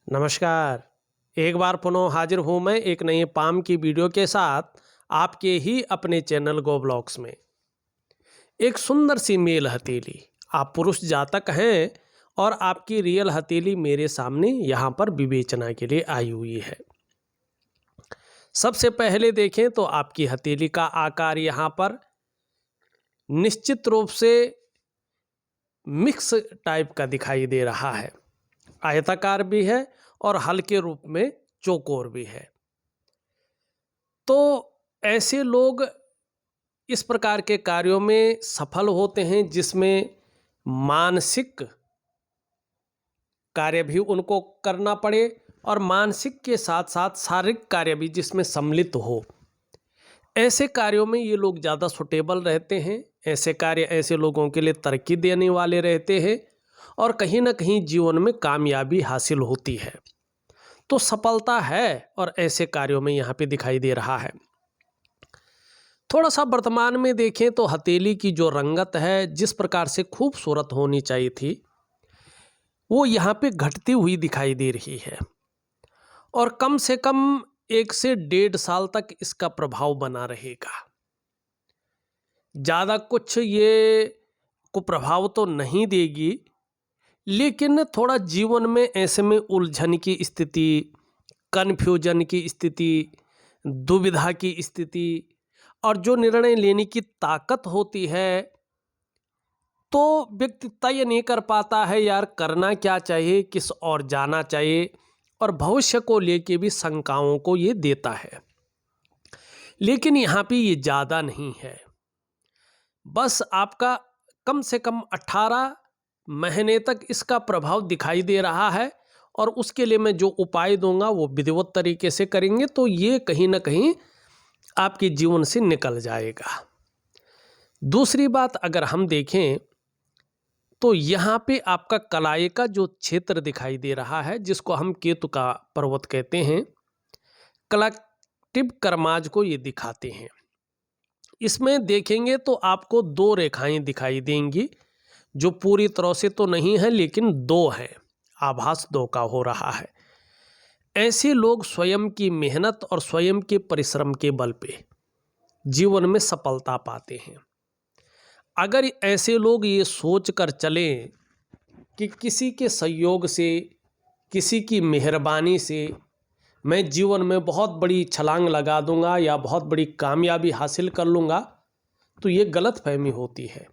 नमस्कार। एक बार पुनः हाजिर हूँ मैं एक नई पाम की वीडियो के साथ आपके ही अपने चैनल गो ब्लॉग्स में। एक सुंदर सी मेल हथेली, आप पुरुष जातक हैं और आपकी रियल हथेली मेरे सामने यहाँ पर विवेचना के लिए आई हुई है। सबसे पहले देखें तो आपकी हथेली का आकार यहाँ पर निश्चित रूप से मिक्स टाइप का दिखाई दे रहा है, आयताकार भी है और हल्के रूप में चौकोर भी है। तो ऐसे लोग इस प्रकार के कार्यों में सफल होते हैं जिसमें मानसिक कार्य भी उनको करना पड़े और मानसिक के साथ साथ शारीरिक कार्य भी जिसमें सम्मिलित हो। ऐसे कार्यों में ये लोग ज़्यादा सुटेबल रहते हैं। ऐसे कार्य ऐसे लोगों के लिए तरक्की देने वाले रहते हैं और कहीं ना कहीं जीवन में कामयाबी हासिल होती है। तो सफलता है और ऐसे कार्यों में यहाँ पे दिखाई दे रहा है। थोड़ा सा वर्तमान में देखें तो हथेली की जो रंगत है, जिस प्रकार से खूबसूरत होनी चाहिए थी, वो यहाँ पे घटती हुई दिखाई दे रही है और कम से कम 1 से 1.5 साल तक इसका प्रभाव बना रहेगा। ज़्यादा कुछ ये कुप्रभाव तो नहीं देगी, लेकिन थोड़ा जीवन में ऐसे में उलझन की स्थिति, कन्फ्यूजन की स्थिति, दुविधा की स्थिति और जो निर्णय लेने की ताकत होती है, तो व्यक्ति तय नहीं कर पाता है यार करना क्या चाहिए, किस और जाना चाहिए, और भविष्य को लेके भी शंकाओं को ये देता है। लेकिन यहाँ पे ये ज़्यादा नहीं है, बस आपका कम से कम 18 महीने तक इसका प्रभाव दिखाई दे रहा है और उसके लिए मैं जो उपाय दूंगा वो विधिवत तरीके से करेंगे तो ये कहीं ना कहीं आपके जीवन से निकल जाएगा। दूसरी बात अगर हम देखें तो यहाँ पे आपका कलाई का जो क्षेत्र दिखाई दे रहा है, जिसको हम केतु का पर्वत कहते हैं, कलेक्टिव कर्माज को ये दिखाते हैं। इसमें देखेंगे तो आपको 2 रेखाएं दिखाई देंगी, जो पूरी तरह से तो नहीं है लेकिन 2 हैं, आभास 2 का हो रहा है। ऐसे लोग स्वयं की मेहनत और स्वयं के परिश्रम के बल पे जीवन में सफलता पाते हैं। अगर ऐसे लोग ये सोच कर चलें कि किसी के सहयोग से, किसी की मेहरबानी से मैं जीवन में बहुत बड़ी छलांग लगा दूंगा या बहुत बड़ी कामयाबी हासिल कर लूँगा, तो ये गलतफहमी होती है।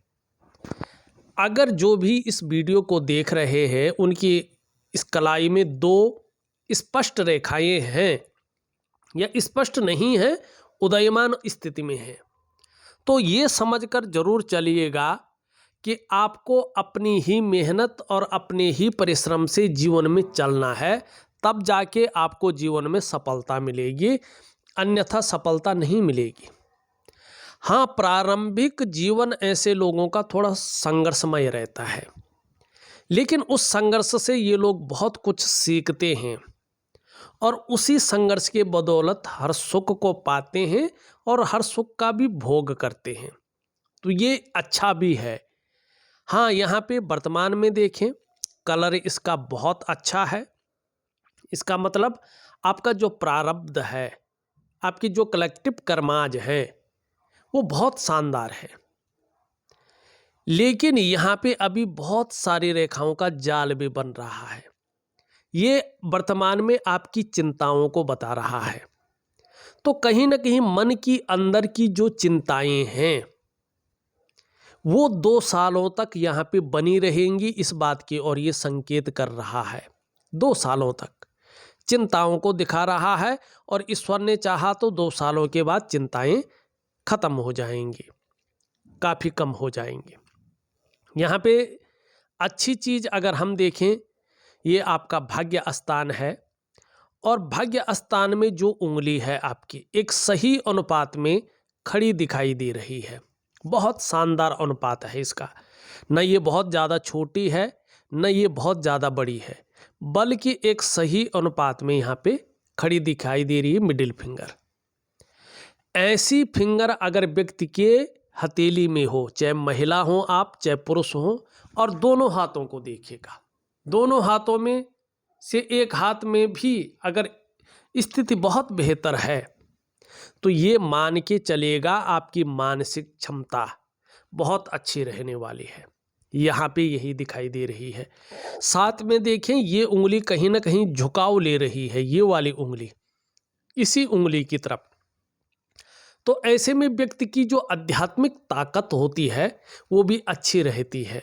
अगर जो भी इस वीडियो को देख रहे हैं उनकी इस कलाई में 2 स्पष्ट रेखाएं हैं या स्पष्ट नहीं है, उदयमान स्थिति में है, तो ये समझकर जरूर चलिएगा कि आपको अपनी ही मेहनत और अपने ही परिश्रम से जीवन में चलना है, तब जाके आपको जीवन में सफलता मिलेगी, अन्यथा सफलता नहीं मिलेगी। हाँ, प्रारंभिक जीवन ऐसे लोगों का थोड़ा संघर्षमय रहता है, लेकिन उस संघर्ष से ये लोग बहुत कुछ सीखते हैं और उसी संघर्ष के बदौलत हर सुख को पाते हैं और हर सुख का भी भोग करते हैं, तो ये अच्छा भी है। हाँ, यहाँ पे वर्तमान में देखें कलर इसका बहुत अच्छा है। इसका मतलब आपका जो प्रारब्ध है, आपकी जो कलेक्टिव कर्माज है, वो बहुत शानदार है। लेकिन यहाँ पे अभी बहुत सारी रेखाओं का जाल भी बन रहा है। ये वर्तमान में आपकी चिंताओं को बता रहा है। तो कहीं ना कहीं मन की अंदर की जो चिंताएं हैं वो 2 सालों तक यहाँ पे बनी रहेंगी, इस बात की और ये संकेत कर रहा है। 2 सालों तक चिंताओं को दिखा रहा है और ईश्वर ने चाहा तो 2 सालों के बाद चिंताएं खत्म हो जाएंगी, काफ़ी कम हो जाएंगी। यहाँ पे अच्छी चीज़ अगर हम देखें, ये आपका भाग्य स्थान है और भाग्य स्थान में जो उंगली है आपकी एक सही अनुपात में खड़ी दिखाई दे रही है। बहुत शानदार अनुपात है इसका, न ये बहुत ज़्यादा छोटी है न ये बहुत ज़्यादा बड़ी है, बल्कि एक सही अनुपात में यहाँ पे खड़ी दिखाई दे रही है मिडिल फिंगर। ऐसी फिंगर अगर व्यक्ति के हथेली में हो, चाहे महिला हो आप चाहे पुरुष हो, और दोनों हाथों को देखिएगा, दोनों हाथों में से एक हाथ में भी अगर स्थिति बहुत बेहतर है तो ये मान के चलेगा आपकी मानसिक क्षमता बहुत अच्छी रहने वाली है। यहाँ पे यही दिखाई दे रही है। साथ में देखें ये उंगली कहीं ना कहीं झुकाव ले रही है, ये वाली उंगली इसी उंगली की तरफ। तो ऐसे में व्यक्ति की जो आध्यात्मिक ताकत होती है वो भी अच्छी रहती है।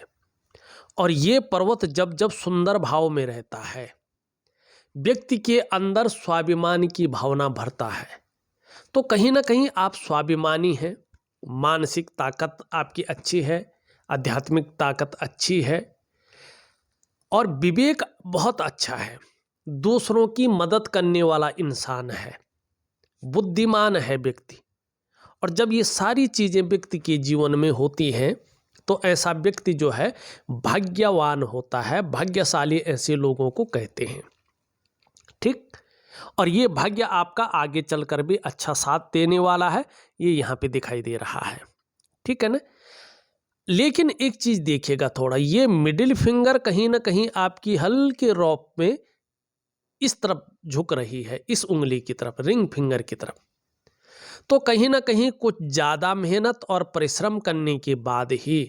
और ये पर्वत जब जब सुंदर भाव में रहता है, व्यक्ति के अंदर स्वाभिमान की भावना भरता है। तो कहीं ना कहीं आप स्वाभिमानी हैं, मानसिक ताकत आपकी अच्छी है, आध्यात्मिक ताकत अच्छी है और विवेक बहुत अच्छा है, दूसरों की मदद करने वाला इंसान है, बुद्धिमान है व्यक्ति। और जब ये सारी चीज़ें व्यक्ति के जीवन में होती हैं तो ऐसा व्यक्ति जो है भाग्यवान होता है, भाग्यशाली ऐसे लोगों को कहते हैं। ठीक, और ये भाग्य आपका आगे चलकर भी अच्छा साथ देने वाला है, ये यहाँ पे दिखाई दे रहा है। ठीक है ना। लेकिन एक चीज़ देखिएगा थोड़ा, ये मिडिल फिंगर कहीं ना कहीं आपकी हल्के रॉप में इस तरफ झुक रही है, इस उंगली की तरफ, रिंग फिंगर की तरफ। तो कहीं ना कहीं कुछ ज़्यादा मेहनत और परिश्रम करने के बाद ही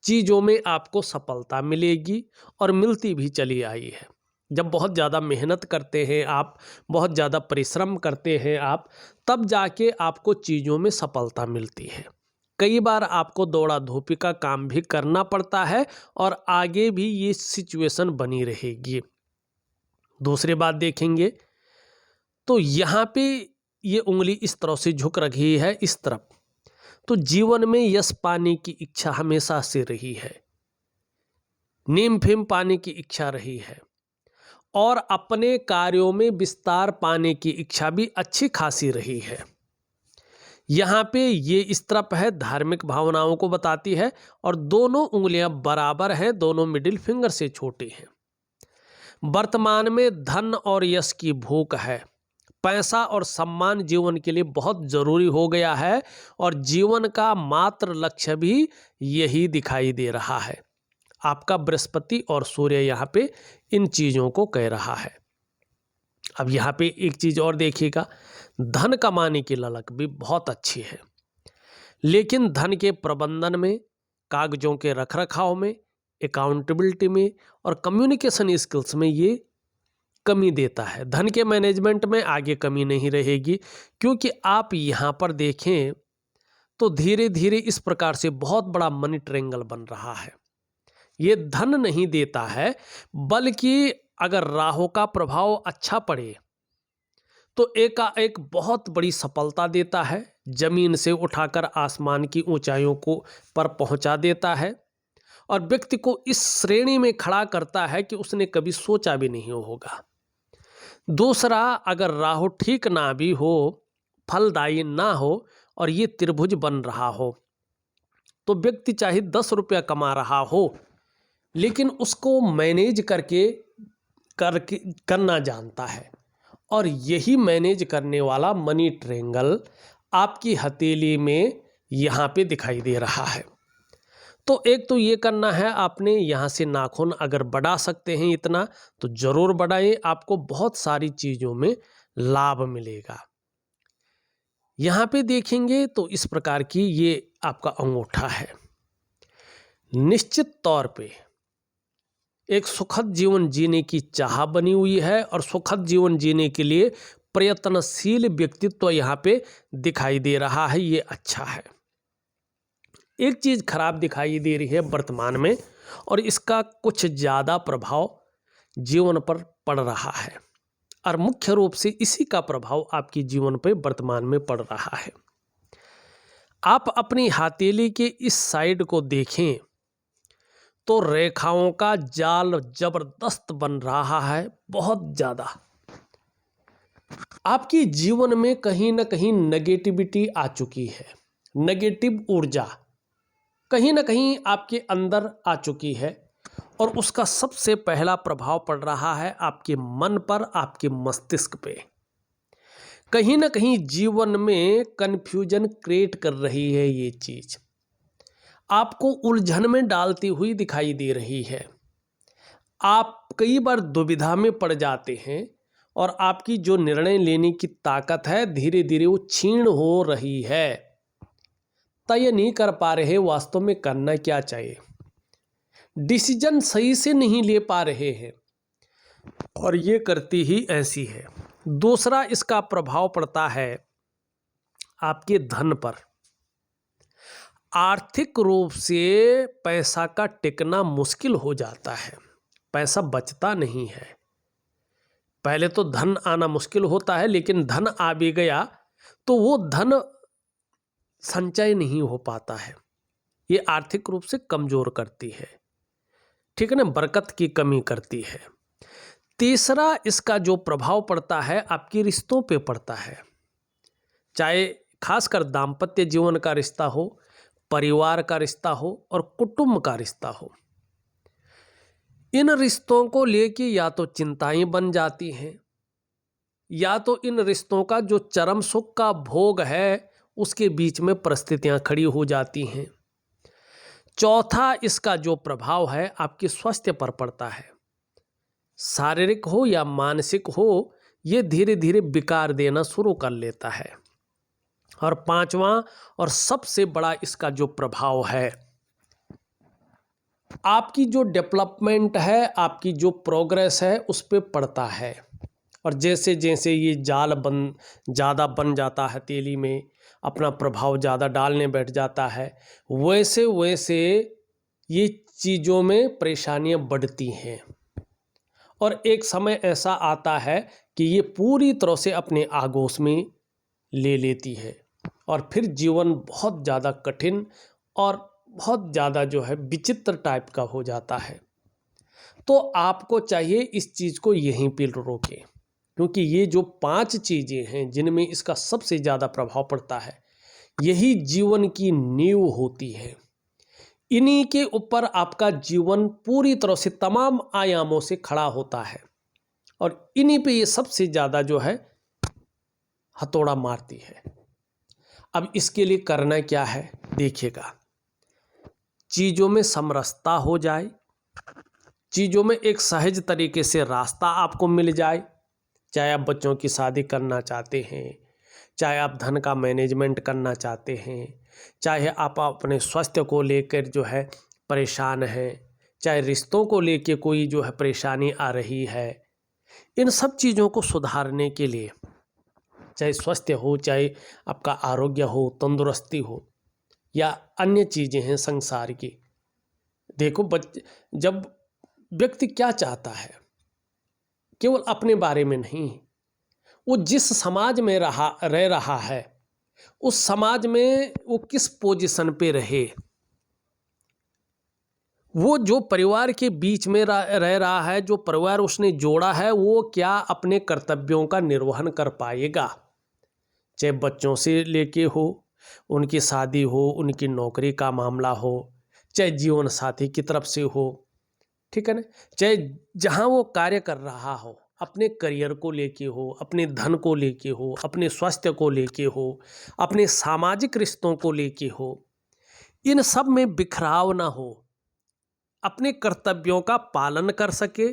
चीज़ों में आपको सफलता मिलेगी और मिलती भी चली आई है। जब बहुत ज़्यादा मेहनत करते हैं आप, बहुत ज़्यादा परिश्रम करते हैं आप, तब जाके आपको चीज़ों में सफलता मिलती है। कई बार आपको दौड़ा धूपी का काम भी करना पड़ता है और आगे भी ये सिचुएशन बनी रहेगी। दूसरी बात देखेंगे तो यहाँ पे ये उंगली इस तरह से झुक रही है, इस तरफ। तो जीवन में यश पाने की इच्छा हमेशा से रही है, नेम फेम पाने की इच्छा रही है और अपने कार्यों में विस्तार पाने की इच्छा भी अच्छी खासी रही है। यहाँ पे ये इस तरफ है, धार्मिक भावनाओं को बताती है और दोनों उंगलियां बराबर हैं, दोनों मिडिल फिंगर से छोटी हैं। वर्तमान में धन और यश की भूख है, पैसा और सम्मान जीवन के लिए बहुत जरूरी हो गया है और जीवन का मात्र लक्ष्य भी यही दिखाई दे रहा है। आपका बृहस्पति और सूर्य यहाँ पे इन चीज़ों को कह रहा है। अब यहाँ पे एक चीज़ और देखिएगा, धन कमाने की ललक भी बहुत अच्छी है, लेकिन धन के प्रबंधन में, कागजों के रखरखाव में, अकाउंटेबिलिटी में और कम्युनिकेशन स्किल्स में ये कमी देता है। धन के मैनेजमेंट में आगे कमी नहीं रहेगी, क्योंकि आप यहाँ पर देखें तो धीरे धीरे इस प्रकार से बहुत बड़ा मनी ट्रायंगल बन रहा है। ये धन नहीं देता है, बल्कि अगर राहु का प्रभाव अच्छा पड़े तो एकाएक बहुत बड़ी सफलता देता है, जमीन से उठाकर आसमान की ऊंचाइयों को पर पहुंचा देता है और व्यक्ति को इस श्रेणी में खड़ा करता है कि उसने कभी सोचा भी नहीं होगा। दूसरा, अगर राहु ठीक ना भी हो, फलदायी ना हो और ये त्रिभुज बन रहा हो, तो व्यक्ति चाहे 10 रुपया कमा रहा हो लेकिन उसको मैनेज करके करना जानता है। और यही मैनेज करने वाला मनी ट्रायंगल आपकी हथेली में यहाँ पे दिखाई दे रहा है। तो एक तो ये करना है आपने, यहाँ से नाखून अगर बढ़ा सकते हैं इतना तो ज़रूर बढ़ाएं, आपको बहुत सारी चीज़ों में लाभ मिलेगा। यहाँ पे देखेंगे तो इस प्रकार की ये आपका अंगूठा है। निश्चित तौर पे एक सुखद जीवन जीने की चाह बनी हुई है और सुखद जीवन जीने के लिए प्रयत्नशील व्यक्तित्व यहाँ पे दिखाई दे रहा है, ये अच्छा है। एक चीज़ खराब दिखाई दे रही है वर्तमान में और इसका कुछ ज़्यादा प्रभाव जीवन पर पड़ रहा है और मुख्य रूप से इसी का प्रभाव आपके जीवन पर वर्तमान में पड़ रहा है। आप अपनी हथेली के इस साइड को देखें तो रेखाओं का जाल जबरदस्त बन रहा है, बहुत ज़्यादा। आपके जीवन में कहीं ना कहीं नेगेटिविटी आ चुकी है, नेगेटिव ऊर्जा कहीं ना कहीं आपके अंदर आ चुकी है और उसका सबसे पहला प्रभाव पड़ रहा है आपके मन पर, आपके मस्तिष्क पे। कहीं ना कहीं जीवन में कन्फ्यूजन क्रिएट कर रही है, ये चीज़ आपको उलझन में डालती हुई दिखाई दे रही है। आप कई बार दुविधा में पड़ जाते हैं और आपकी जो निर्णय लेने की ताकत है धीरे धीरे वो क्षीण हो रही है। तय नहीं कर पा रहे वास्तव में करना क्या चाहिए, डिसीजन सही से नहीं ले पा रहे हैं, और ये करती ही ऐसी है। दूसरा इसका प्रभाव पड़ता है आपके धन पर। आर्थिक रूप से पैसा का टिकना मुश्किल हो जाता है, पैसा बचता नहीं है। पहले तो धन आना मुश्किल होता है, लेकिन धन आ भी गया तो वो धन संचय नहीं हो पाता है, ये आर्थिक रूप से कमजोर करती है, ठीक है ना, बरकत की कमी करती है। तीसरा इसका जो प्रभाव पड़ता है आपके रिश्तों पे पड़ता है, चाहे खासकर दाम्पत्य जीवन का रिश्ता हो, परिवार का रिश्ता हो और कुटुंब का रिश्ता हो। इन रिश्तों को लेके या तो चिंताएं बन जाती हैं, या तो इन रिश्तों का जो चरम सुख का भोग है उसके बीच में परिस्थितियां खड़ी हो जाती हैं। चौथा इसका जो प्रभाव है आपके स्वास्थ्य पर पड़ता है, शारीरिक हो या मानसिक हो, ये धीरे धीरे विकार देना शुरू कर लेता है। और पांचवा और सबसे बड़ा इसका जो प्रभाव है, आपकी जो डेवलपमेंट है, आपकी जो प्रोग्रेस है उस पे पड़ता है। और जैसे जैसे ये जाल ज़्यादा बन जाता है, तेली में अपना प्रभाव ज़्यादा डालने बैठ जाता है, वैसे वैसे ये चीज़ों में परेशानियां बढ़ती हैं। और एक समय ऐसा आता है कि ये पूरी तरह से अपने आगोश में ले लेती है और फिर जीवन बहुत ज़्यादा कठिन और बहुत ज़्यादा जो है विचित्र टाइप का हो जाता है। तो आपको चाहिए इस चीज़ को यहीं पर रोकें, क्योंकि ये जो 5 चीज़ें हैं जिनमें इसका सबसे ज़्यादा प्रभाव पड़ता है, यही जीवन की नींव होती है। इन्हीं के ऊपर आपका जीवन पूरी तरह से तमाम आयामों से खड़ा होता है और इन्हीं पे ये सबसे ज़्यादा जो है हथौड़ा मारती है। अब इसके लिए करना क्या है देखिएगा, चीज़ों में समरसता हो जाए, चीज़ों में एक सहज तरीके से रास्ता आपको मिल जाए। चाहे आप बच्चों की शादी करना चाहते हैं, चाहे आप धन का मैनेजमेंट करना चाहते हैं, चाहे आप अपने स्वास्थ्य को लेकर जो है परेशान हैं, चाहे रिश्तों को लेकर कोई जो है परेशानी आ रही है, इन सब चीज़ों को सुधारने के लिए, चाहे स्वास्थ्य हो, चाहे आपका आरोग्य हो, तंदुरुस्ती हो या अन्य चीज़ें हैं संसार की। देखो जब व्यक्ति क्या चाहता है, केवल अपने बारे में नहीं, वो जिस समाज में रह रहा है उस समाज में वो किस पोजीशन पे रहे, वो जो परिवार के बीच में रह रहा है, जो परिवार उसने जोड़ा है, वो क्या अपने कर्तव्यों का निर्वहन कर पाएगा। चाहे बच्चों से लेके हो, उनकी शादी हो, उनकी नौकरी का मामला हो, चाहे जीवन साथी की तरफ से हो, ठीक है ना, चाहे जहाँ वो कार्य कर रहा हो, अपने करियर को लेके हो, अपने धन को लेके हो, अपने स्वास्थ्य को लेके हो, अपने सामाजिक रिश्तों को लेके हो, इन सब में बिखराव ना हो, अपने कर्तव्यों का पालन कर सके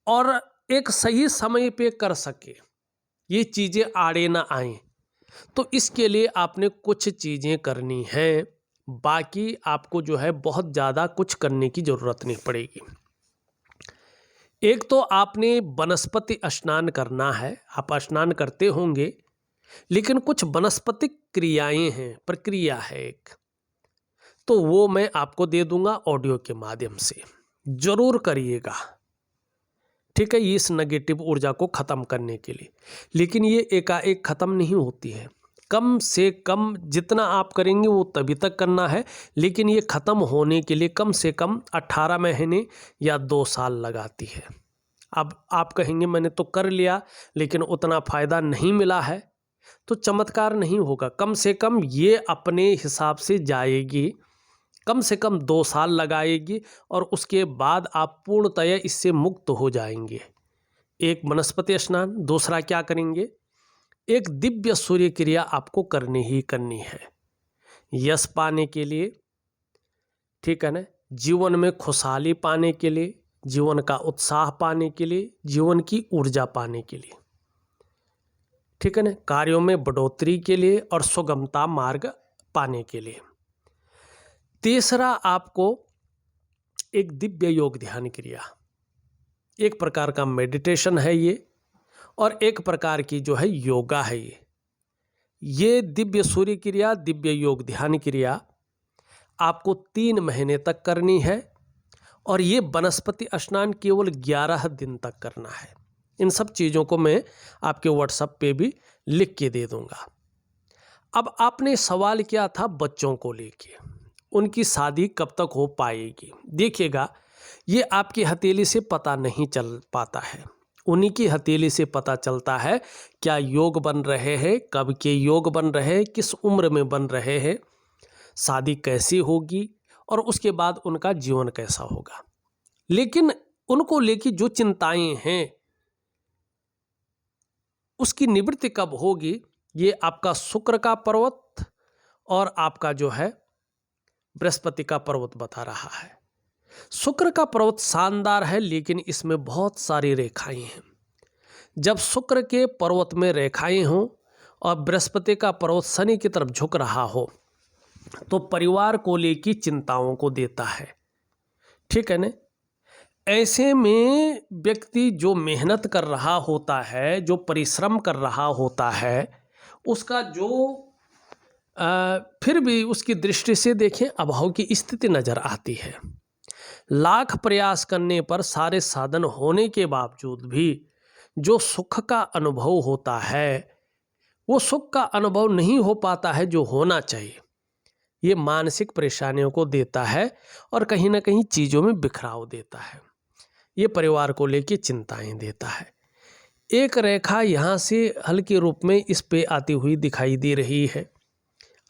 और एक सही समय पे कर सके, ये चीज़ें आड़े ना आएं। तो इसके लिए आपने कुछ चीज़ें करनी हैं, बाकी आपको जो है बहुत ज़्यादा कुछ करने की ज़रूरत नहीं पड़ेगी। एक तो आपने वनस्पति स्नान करना है, आप स्नान करते होंगे, लेकिन कुछ वनस्पतिक क्रियाएं हैं, प्रक्रिया है एक, तो वो मैं आपको दे दूंगा ऑडियो के माध्यम से, जरूर करिएगा, ठीक है, इस नेगेटिव ऊर्जा को ख़त्म करने के लिए। लेकिन ये एकाएक ख़त्म नहीं होती है, कम से कम जितना आप करेंगे वो तभी तक करना है, लेकिन ये ख़त्म होने के लिए कम से कम 18 महीने या 2 साल लगाती है। अब आप कहेंगे मैंने तो कर लिया लेकिन उतना फ़ायदा नहीं मिला है, तो चमत्कार नहीं होगा। कम से कम ये अपने हिसाब से जाएगी, कम से कम 2 साल लगाएगी और उसके बाद आप पूर्णतया इससे मुक्त हो जाएंगे। एक वनस्पति स्नान, दूसरा क्या करेंगे, एक दिव्य सूर्य क्रिया आपको करनी ही करनी है, यश पाने के लिए, ठीक है ना, जीवन में खुशहाली पाने के लिए, जीवन का उत्साह पाने के लिए, जीवन की ऊर्जा पाने के लिए, ठीक है ना, कार्यों में बढ़ोतरी के लिए और सुगमता मार्ग पाने के लिए। तीसरा, आपको एक दिव्य योग ध्यान क्रिया, एक प्रकार का मेडिटेशन है ये, और एक प्रकार की जो है योगा है ये दिव्य सूर्य क्रिया, दिव्य योग ध्यान क्रिया आपको 3 महीने तक करनी है, और ये वनस्पति स्नान केवल 11 दिन तक करना है। इन सब चीज़ों को मैं आपके व्हाट्सएप पे भी लिख के दे दूंगा। अब आपने सवाल किया था बच्चों को लेके, उनकी शादी कब तक हो पाएगी। देखिएगा, ये आपकी हथेली से पता नहीं चल पाता है, उन्हीं की हथेली से पता चलता है क्या योग बन रहे हैं, कब के योग बन रहे हैं, किस उम्र में बन रहे हैं, शादी कैसी होगी, और उसके बाद उनका जीवन कैसा होगा। लेकिन उनको लेके जो चिंताएं हैं उसकी निवृत्ति कब होगी, ये आपका शुक्र का पर्वत और आपका जो है बृहस्पति का पर्वत बता रहा है। शुक्र का पर्वत शानदार है, लेकिन इसमें बहुत सारी रेखाएं हैं। जब शुक्र के पर्वत में रेखाएं हों और बृहस्पति का पर्वत शनि की तरफ झुक रहा हो तो परिवार को लेकर चिंताओं को देता है, ठीक है ना। ऐसे में व्यक्ति जो मेहनत कर रहा होता है, जो परिश्रम कर रहा होता है, उसका जो फिर भी उसकी दृष्टि से देखें अभाव की स्थिति नजर आती है। लाख प्रयास करने पर, सारे साधन होने के बावजूद भी जो सुख का अनुभव होता है वो सुख का अनुभव नहीं हो पाता है जो होना चाहिए। ये मानसिक परेशानियों को देता है और कहीं ना कहीं चीज़ों में बिखराव देता है। ये परिवार को लेकर चिंताएं देता है। एक रेखा यहाँ से हल्के रूप में इस पे आती हुई दिखाई दे रही है।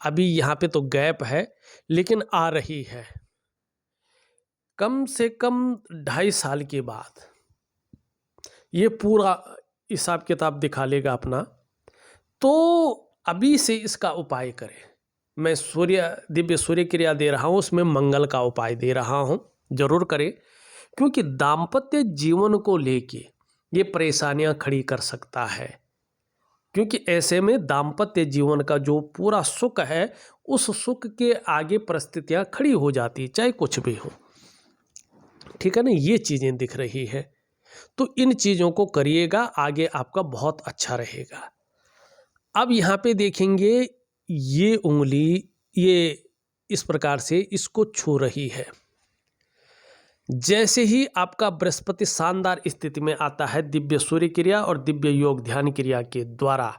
अभी यहाँ पे तो गैप है, लेकिन आ रही है। कम से कम 2.5 साल के बाद ये पूरा हिसाब किताब दिखा लेगा अपना। तो अभी से इसका उपाय करें। मैं दिव्य सूर्य क्रिया दे रहा हूँ, उसमें मंगल का उपाय दे रहा हूँ, जरूर करें, क्योंकि दाम्पत्य जीवन को लेके ये परेशानियां खड़ी कर सकता है। क्योंकि ऐसे में दाम्पत्य जीवन का जो पूरा सुख है, उस सुख के आगे परिस्थितियां खड़ी हो जाती, चाहे कुछ भी हो, ठीक है ना। ये चीज़ें दिख रही है, तो इन चीज़ों को करिएगा, आगे आपका बहुत अच्छा रहेगा। अब यहाँ पे देखेंगे, ये उंगली ये इस प्रकार से इसको छू रही है। जैसे ही आपका बृहस्पति शानदार स्थिति में आता है दिव्य सूर्य क्रिया और दिव्य योग ध्यान क्रिया के द्वारा,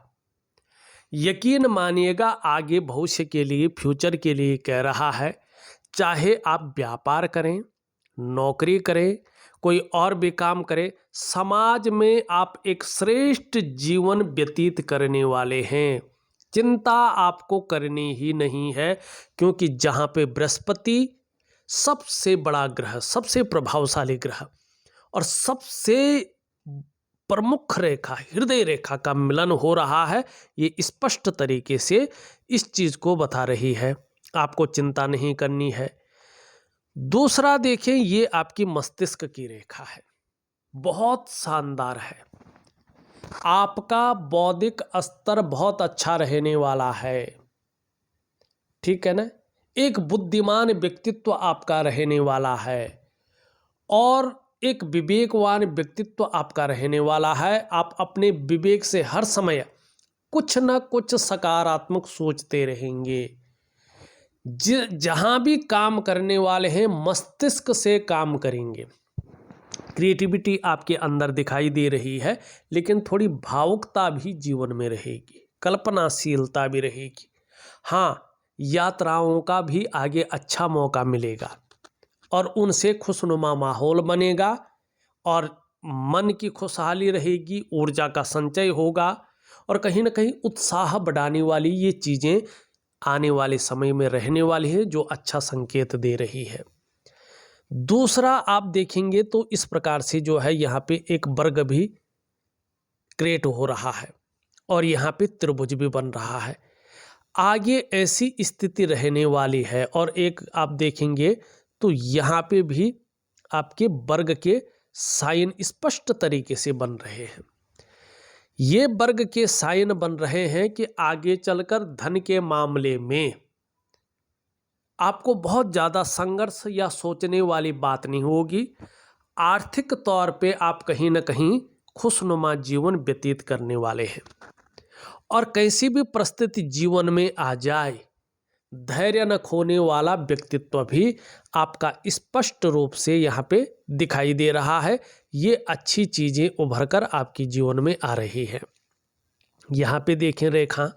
यकीन मानिएगा आगे भविष्य के लिए, फ्यूचर के लिए कह रहा है। चाहे आप व्यापार करें, नौकरी करें, कोई और भी काम करें, समाज में आप एक श्रेष्ठ जीवन व्यतीत करने वाले हैं। चिंता आपको करनी ही नहीं है, क्योंकि जहाँ पे बृहस्पति सबसे बड़ा ग्रह, सबसे प्रभावशाली ग्रह और सबसे प्रमुख रेखा, हृदय रेखा का मिलन हो रहा है, ये स्पष्ट तरीके से इस चीज़ को बता रही है। आपको चिंता नहीं करनी है। दूसरा देखें, ये आपकी मस्तिष्क की रेखा है, बहुत शानदार है। आपका बौद्धिक स्तर बहुत अच्छा रहने वाला है, ठीक है ना। एक बुद्धिमान व्यक्तित्व आपका रहने वाला है और एक विवेकवान व्यक्तित्व आपका रहने वाला है। आप अपने विवेक से हर समय कुछ न कुछ सकारात्मक सोचते रहेंगे। जहाँ भी काम करने वाले हैं मस्तिष्क से काम करेंगे। क्रिएटिविटी आपके अंदर दिखाई दे रही है, लेकिन थोड़ी भावुकता भी जीवन में रहेगी, कल्पनाशीलता भी रहेगी। हाँ, यात्राओं का भी आगे अच्छा मौका मिलेगा और उनसे खुशनुमा माहौल बनेगा और मन की खुशहाली रहेगी, ऊर्जा का संचय होगा और कहीं ना कहीं उत्साह बढ़ाने वाली ये चीज़ें आने वाले समय में रहने वाली है, जो अच्छा संकेत दे रही है। दूसरा आप देखेंगे तो इस प्रकार से जो है यहाँ पे एक वर्ग भी क्रिएट हो रहा है और यहाँ पे त्रिभुज भी बन रहा है। आगे ऐसी स्थिति रहने वाली है और एक आप देखेंगे तो यहाँ पे भी आपके वर्ग के साइन स्पष्ट तरीके से बन रहे हैं। ये वर्ग के साइन बन रहे हैं कि आगे चलकर धन के मामले में आपको बहुत ज़्यादा संघर्ष या सोचने वाली बात नहीं होगी। आर्थिक तौर पे आप कहीं ना कहीं खुशनुमा जीवन व्यतीत करने वाले हैं। और कैसी भी परिस्थिति जीवन में आ जाए, धैर्य न खोने वाला व्यक्तित्व भी आपका स्पष्ट रूप से यहाँ पे दिखाई दे रहा है। ये अच्छी चीज़ें उभर कर आपके जीवन में आ रही है। यहाँ पे देखें रेखा,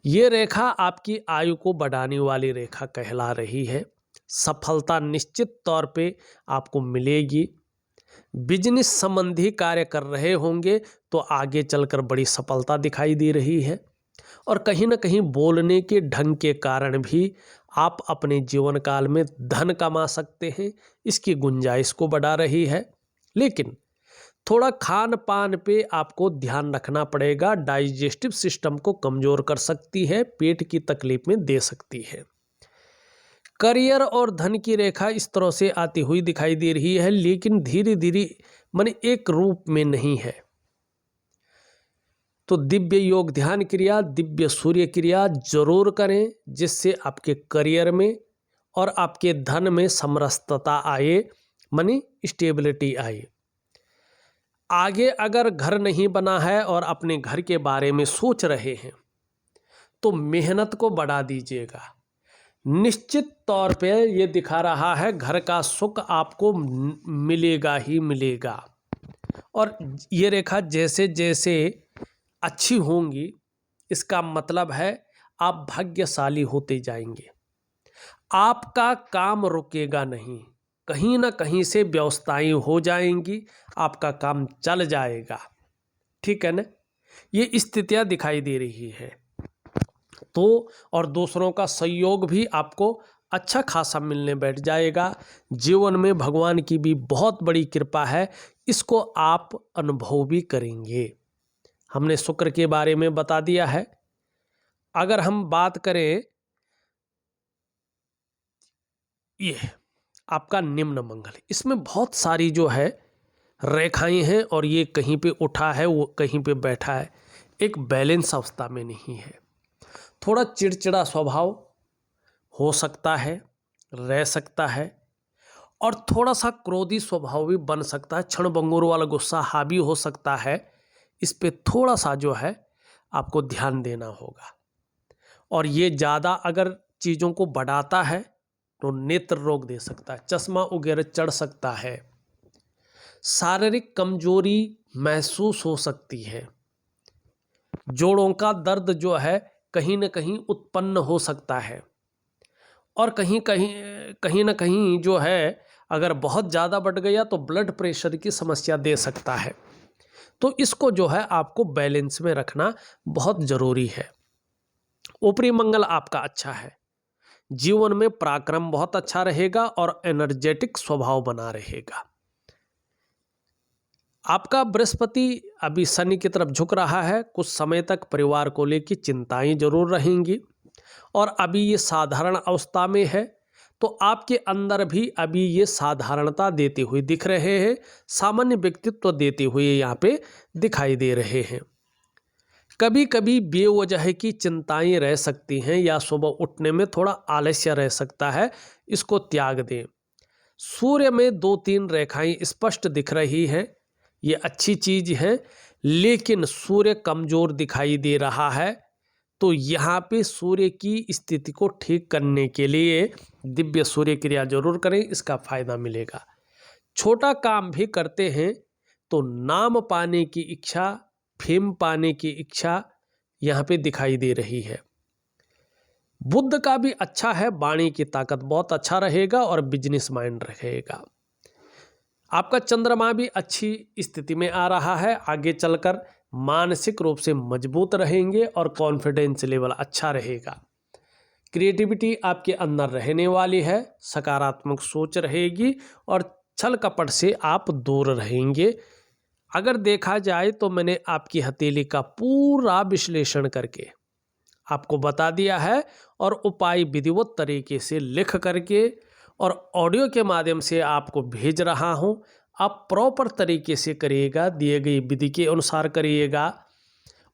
ये रेखा आपकी आयु को बढ़ाने वाली रेखा कहला रही है। सफलता निश्चित तौर पे आपको मिलेगी। बिजनेस संबंधी कार्य कर रहे होंगे तो आगे चलकर बड़ी सफलता दिखाई दे रही है। और कहीं ना कहीं बोलने के ढंग के कारण भी आप अपने जीवन काल में धन कमा सकते हैं, इसकी गुंजाइश को बढ़ा रही है। लेकिन थोड़ा खान पान पे आपको ध्यान रखना पड़ेगा। डाइजेस्टिव सिस्टम को कमज़ोर कर सकती है, पेट की तकलीफ में दे सकती है। करियर और धन की रेखा इस तरह से आती हुई दिखाई दे रही है, लेकिन धीरे धीरे माने एक रूप में नहीं है। तो दिव्य योग ध्यान क्रिया, दिव्य सूर्य क्रिया जरूर करें, जिससे आपके करियर में और आपके धन में समरसता आए, मनी स्टेबिलिटी आए। आगे अगर घर नहीं बना है और अपने घर के बारे में सोच रहे हैं तो मेहनत को बढ़ा दीजिएगा। निश्चित तौर पे ये दिखा रहा है घर का सुख आपको मिलेगा ही मिलेगा। और ये रेखा जैसे जैसे अच्छी होंगी, इसका मतलब है आप भाग्यशाली होते जाएंगे। आपका काम रुकेगा नहीं, कहीं ना कहीं से व्यवस्थाएं हो जाएंगी, आपका काम चल जाएगा। ठीक है ना, ये स्थितियां दिखाई दे रही है। तो और दूसरों का सहयोग भी आपको अच्छा खासा मिलने बैठ जाएगा। जीवन में भगवान की भी बहुत बड़ी कृपा है, इसको आप अनुभव भी करेंगे। हमने शुक्र के बारे में बता दिया है। अगर हम बात करें ये आपका निम्न मंगल, इसमें बहुत सारी जो है रेखाएं हैं और ये कहीं पे उठा है, वो कहीं पे बैठा है, एक बैलेंस अवस्था में नहीं है। थोड़ा चिड़चिड़ा स्वभाव हो सकता है, रह सकता है, और थोड़ा सा क्रोधी स्वभाव भी बन सकता है। क्षण भंगुर वाला गुस्सा हावी हो सकता है। इस पे थोड़ा सा जो है आपको ध्यान देना होगा। और ये ज़्यादा अगर चीज़ों को बढ़ाता है तो नेत्र रोग दे सकता है, चश्मा वगैरह चढ़ सकता है, शारीरिक कमजोरी महसूस हो सकती है, जोड़ों का दर्द जो है कहीं न कहीं उत्पन्न हो सकता है, और कहीं ना कहीं जो है अगर बहुत ज़्यादा बढ़ गया तो ब्लड प्रेशर की समस्या दे सकता है। तो इसको जो है आपको बैलेंस में रखना बहुत ज़रूरी है। ऊपरी मंगल आपका अच्छा है, जीवन में पराक्रम बहुत अच्छा रहेगा और एनर्जेटिक स्वभाव बना रहेगा। आपका बृहस्पति अभी शनि की तरफ झुक रहा है, कुछ समय तक परिवार को लेकर चिंताएं जरूर रहेंगी, और अभी ये साधारण अवस्था में है, तो आपके अंदर भी अभी ये साधारणता देते हुए दिख रहे हैं, सामान्य व्यक्तित्व देते हुए यहाँ पे दिखाई दे रहे हैं। कभी कभी बेवजह की चिंताएं रह सकती हैं या सुबह उठने में थोड़ा आलस्य रह सकता है, इसको त्याग दें। सूर्य में 2-3 रेखाएं स्पष्ट दिख रही हैं, ये अच्छी चीज है, लेकिन सूर्य कमजोर दिखाई दे रहा है। तो यहाँ पे सूर्य की स्थिति को ठीक करने के लिए दिव्य सूर्य क्रिया जरूर करें, इसका फायदा मिलेगा। छोटा काम भी करते हैं तो नाम पाने की इच्छा, फेम पाने की इच्छा यहाँ पे दिखाई दे रही है। बुद्ध का भी अच्छा है, वाणी की ताकत बहुत अच्छा रहेगा और बिजनेस माइंड रहेगा। आपका चंद्रमा भी अच्छी स्थिति में आ रहा है, आगे चलकर मानसिक रूप से मजबूत रहेंगे और कॉन्फिडेंस लेवल अच्छा रहेगा। क्रिएटिविटी आपके अंदर रहने वाली है, सकारात्मक सोच रहेगी और छल कपट से आप दूर रहेंगे। अगर देखा जाए तो मैंने आपकी हथेली का पूरा विश्लेषण करके आपको बता दिया है और उपाय विधिवत तरीके से लिख करके और ऑडियो के माध्यम से आपको भेज रहा हूं। आप प्रॉपर तरीके से करिएगा, दिए गई विधि के अनुसार करिएगा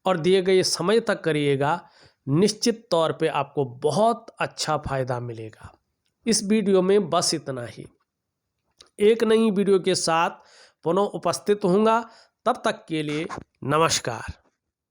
और दिए गए समय तक करिएगा, निश्चित तौर पे आपको बहुत अच्छा फायदा मिलेगा। इस वीडियो में बस इतना ही। एक नई वीडियो के साथ पुनः उपस्थित होऊंगा, तब तक के लिए नमस्कार।